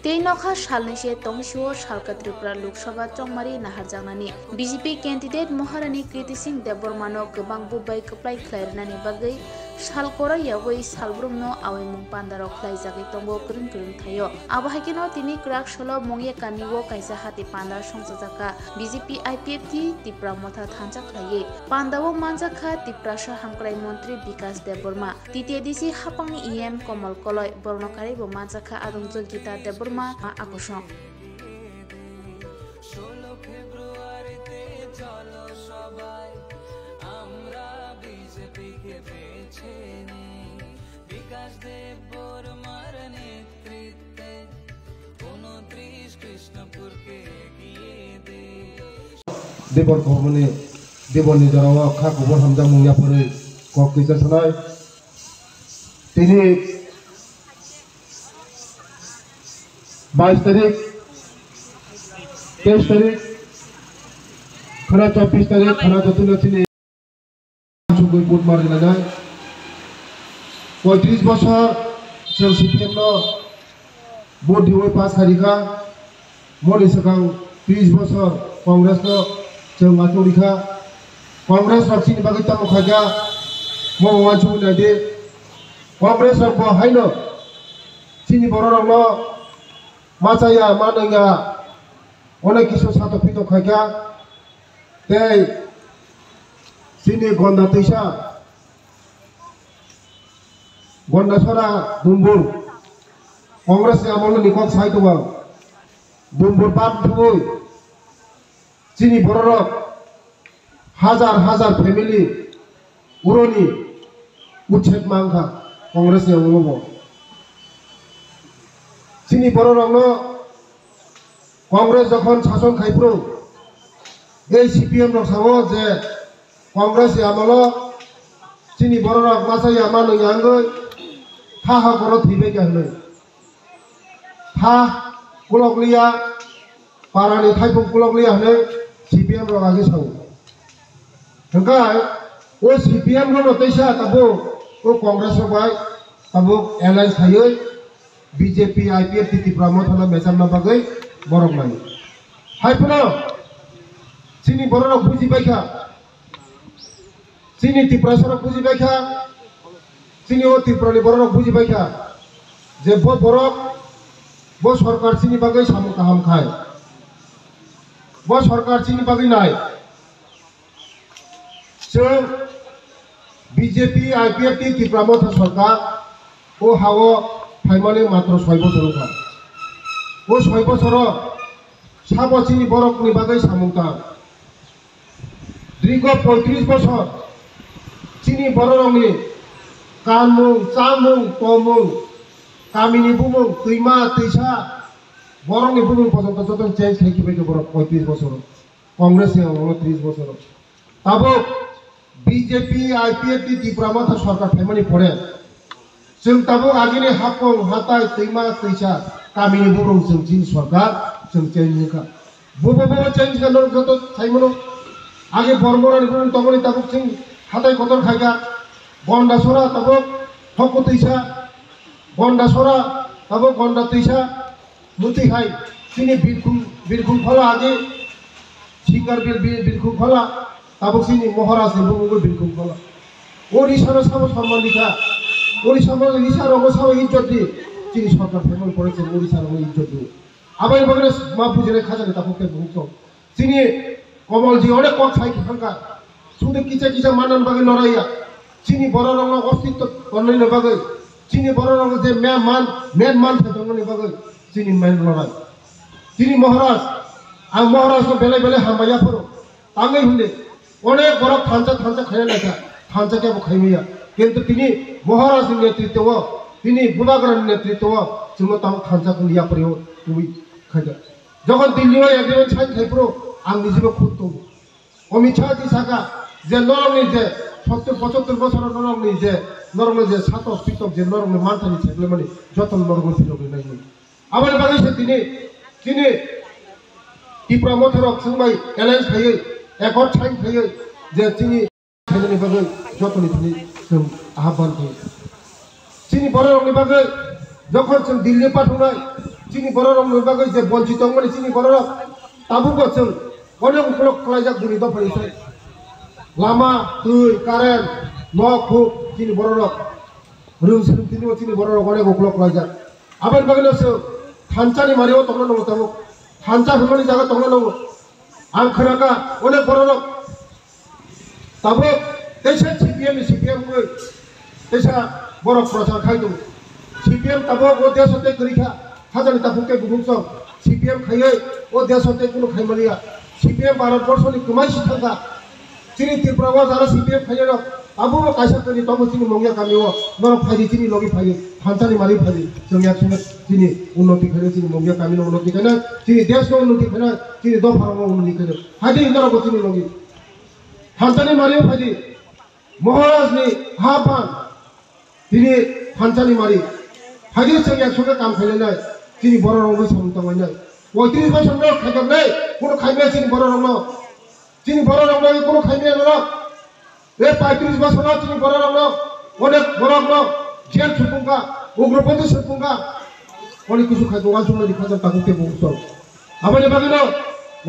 Teinokha salnise tongsiwo salka Tripura Loksawa chongmari naharjangnani BJP candidate Maharani Kriti Singh Debormano gobang bubai keplai khlairnani bagui salkora yawui salbrumno awimung pandaro khlaijagui tongo krung thayo abahakino tini krak solo mongye kaniwo kaisa hati pandar songsajaka BJP IPFT Tripura motha thanjak khlaiye pandawo manjakha Tripura Hamklai Mantri Bikas Deborma TTDC hapangni EM Komal Koloi bornokari bo manjakha adungjo Gita Deborma আকর্ষণ দেবর ভবনে দেবর নিজরাও খা খবর হামজা মুয়া পরে কক্রিজা শোনায় তিনি 22 तारीख 23 तारीख खरा 24 तारीख खरा जतुना चिनि सुगुई बुट मारना जाय 35 বছর जों सीपीएम नो भोट दिवै पास खारिखा मोदी सकां 30 বছর कांग्रेस नो जों आचौरिखा कांग्रेस रक्षिनि बागै तामो खागा मो वाचु नादे कांग्रेस रखबो हायनो चिनि बररंनो Macaya mananga onek kisu satu pito kaya tei sini gonda tisa gonda sora dumbur Kongres yang mau nikok sai tuwa dumbur bab tuwoi sini bororok hazar family uroni uchet mangka Kongres yang mau চিনি বড়রংন কংগ্রেস যখন শাসন খাইপ্রো এই CPM রসাও যে কংগ্রেস আমল চিনি বড়রক মাসাই আমার নয়াঙ্গই থা হা করো থিবে গেলে থা কুলকলিয়া পারানি থাইপুং কুলকলিয়া হলে সিপিএম রং আগে সাও হংকাই ও সিপিএম রং তৈসা তাবো ও কংগ্রেস বাই তাবো এলায়েন্স থাইই BJP IPFT Tripura mothana mecham bagai borok mani haipuna sini borok buji baikha sini Tripura sorok buji baikha sini o Tripura ni borok buji baikha je bo borok bo sarkar sini bagai samu kaham khai bo sarkar sini bagai nai जों BJP IPFT Tripura motha sarkar o hawo फाइमाले मात्र 6 বছর का वो 6 বছর साबचिनी बरकनि बागै सामुंता दीर्घ 35 বছর चिनी बररंनि कामुं चामुं तमुं कामिनि बुमुं दैमा दैसा बरंनि बुमुं पर्यन्त जतन चेंज खाइखिबाय बरक 35 বছর कांग्रेस 30 বছর ताबो बीजेपी आईपीएफटी त्रिपुरा माथा सरकार फाइमानि पड़े जों ताबो आगेनि हापं हाताय दैमा दैसा गामिनि बरं जों जिन सरकार जों चेंजखा बबो चेंज गनो जत थाइमनो आगे बरमरानि बुं तमनि ताबो जों हाताय कतर खायगा गन्डा सरा ताबो हक दैसा गन्डा सरा ताबो गन्डा दैसा मुति खाय सिनि बिरखुम फला आगे सिंगार बिरखुम फला ताबो सिनि महाराज बुंगो बिरखुम फला ओडिसानो साबो सम्मानिका ओडिशा में ओडिशा रंग साव इज्जत दी चिनी सरकार फेमन पड़े से ओडिशा रंग इज्जत दी आबाई बगरे मा बुझे खाजाने तापुके बुंसो चिनी कमल जी अनेक कक साइ खंका सुदे किचा मानन बागे लड़ाइया चिनी बड़ रंग अस्तित्व बनने बागे चिनी बड़ रंग जे मेन मान थे जंगने बागे चिनी मेन लड़ाई चिनी महाराज आ महाराज को बेले बेले हामाया फरो तांगै हुंदे अनेक बड़ थांचा खाया नाका थांचा के खाइमिया किंतु तिनी महाराज नेतृत्व तिनी बुबागर नेतृत्व जों ताव थांचा को लिया परियो तुई खाजा जखन दिल्ली में एग्रीमेंट साइन खाइप्रो आं निजेबो खुद दं अमित शाह जी साका जे नरमनि जे 70-75 বছর नरमनि जे सातो पितक जे नरमनि मानथानि छेगले माने जतन नरमनि फिरगले नायनि आबार बागैसे तिनी त्रिपुरा मथरक जोंबाय एलायन्स खायै एकर्ड साइन खायै जे तिनी खायनि बागै जतनि थिनि जों आह्वान खायो चिनी बररंनि बागै जखन जों Delhi पाठौनाय chini bororok ni bagai je bonci tongmani chini bororok tabuko chung onek ukolok khlaijak buni do pharisai lama tui karen nok khuk chini bororok rung silum tini chini bororok onek ukolok khlaijak aban bagino se thanchani mario tongna nongo tabu thancha phumani jaga tongna nongo ang khanaka onek bororok tabu desa CPM ni CPM ko desa borok prasar khai dong CPM tabo o desote korikha হাজার তাপুকে বুবুংস CPM খাইয়ে ও দেশতে কোনো খাইমালিয়া CPM ভারতবর্ষনি কুমাই শিক্ষা চিনি ত্রিপুরা যারা CPM খাইয়ে আবু কাইসা করি তবু চিনি মঙ্গিয়া কামিও নর ফাইদি চিনি লগি ফাইদি হান্তানি মারি ফাইদি जों একসঙ্গে চিনি উন্নতি খাইলে চিনি মঙ্গিয়া কামিনো উন্নতি খাইলে চিনি দেশনো উন্নতি খাইলে চিনি দফারঙ্গ উন্নতি খাইলে ফাইদি ইন্দারগো চিনি লগি হান্তানি মারিও ফাইদি মহারাজনি হাপান তিনি হান্তানি মারি ফাইদি जों একসঙ্গে কাম খাইলে নাই chini bororong bai samtang nai 35 bosor no khajak nai kono khaime chini bororong no kono khaime no e 35 bosor no chini bororong no onek bororong no jel supunga ugropati supunga oni kisu khai dogan sumna dikhajak takuke bungso abane bagino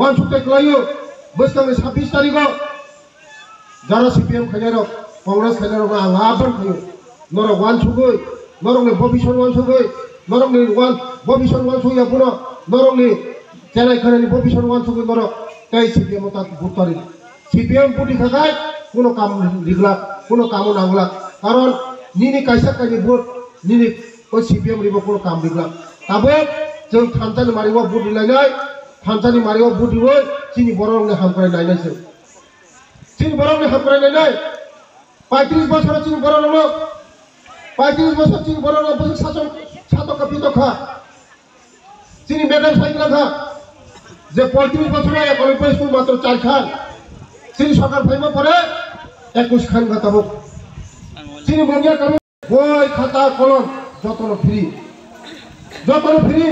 wan sukte klayo bostang 26 tarikho jara CPM khainaro congress khainaro na ngabar khayo noro wan sugoi norong ne bobison wan sugoi norong ni wan bobison wan suya puno norong ni cenai kharani bobison wan suya norong tai CPM ta butari CPM puti khagai kono kam ligla kono kam nangla karon nini kaisa kani bot nini o CPM ribo kono kam ligla tabo जों थानसानि मारिवा बुट दिलायनाय थानसानि मारिवा बुट दिवो chini borong ni hamkrai nainai se chini borong ni hamkrai nainai 35 বছর chini borong no 35 বছর chini borong no busuk sason sato kapito kha chini medal saikla kha je 35 বছর আগে college school মাত্র 4 খান chini সরকার ফাইমা পরে 21 খান গাতাবো chini মঙ্গিয়া কামি বই খাতা কলম যতন ফ্রি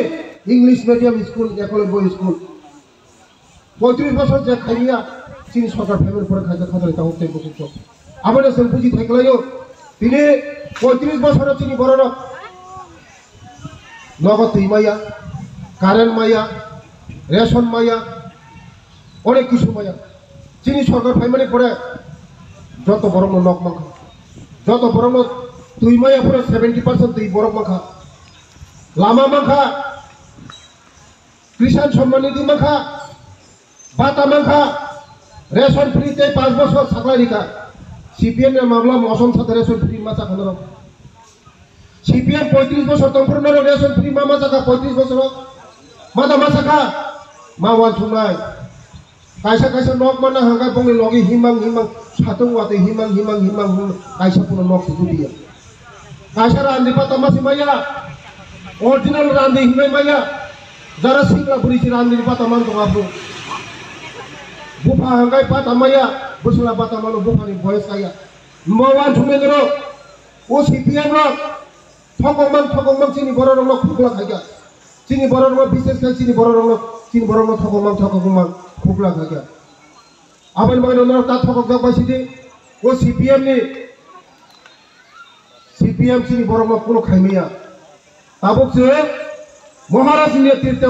ইংলিশ মিডিয়াম স্কুল একলে বই স্কুল 35 বছর যে খাইয়া chini সরকার ফাইমার পরে খাইতে খাতারে তাও তে বসুক আমাদের সম্পুজি থাকলাইও তিনি 35 বছর chini বড়রা নগদ মাইয়া কারেন্ট মাইয়া রেশন মাইয়া অনেক কিছু মাইয়া chini সরকার ফাইমারে পরে যত বড় নক মাখা যত বড় তুই মাইয়া পরে 70% তুই বড় মাখা লামা মাখা কৃষাণ সম্মান নিধি মাখা বাতা মাখা রেশন ফ্রিতে 5 বছর সাকলাই রিকা সিপিএম এর মামলা মৌসুম সাথে রেশন ফ্রি মাছা খানো সিপিএম 35 বছর তম্পূর্ণ রেশন ফ্রি মামা চাকা 35 বছর মাদা মাছাকা মাওয়ান সুনাই কাইসা কাইসা নক মানা হাঙ্গাই বংনি লগি হিমাং সাতং ওয়াতে হিমাং কাইসা পুনো নক সুদিয়া কাইসা রান্দি পাতা মাসি মাইয়া অরিজিনাল রান্দি হিমাই মাইয়া যারা সিংলা পুরিছি রান্দি পাতা মান তো আপু বুফা হাঙ্গাই পাতা মাইয়া বসলা পাতা মানো বুফানি ভয়েস কাইয়া মাওয়ান সুমেন্দ্র ও সিপিএম র ঠকংমান chini বড় রং খুকলা খাইয়া chini বড় রং বিশেষ খাই chini বড় রং ঠকংমান খুকলা খাইয়া আবার মানে নর তা ঠকক যা পাইছি যে ও সিপিএম chini বড় রং কোনো খাইমিয়া তাবক যে মহারাজ নেতৃত্বে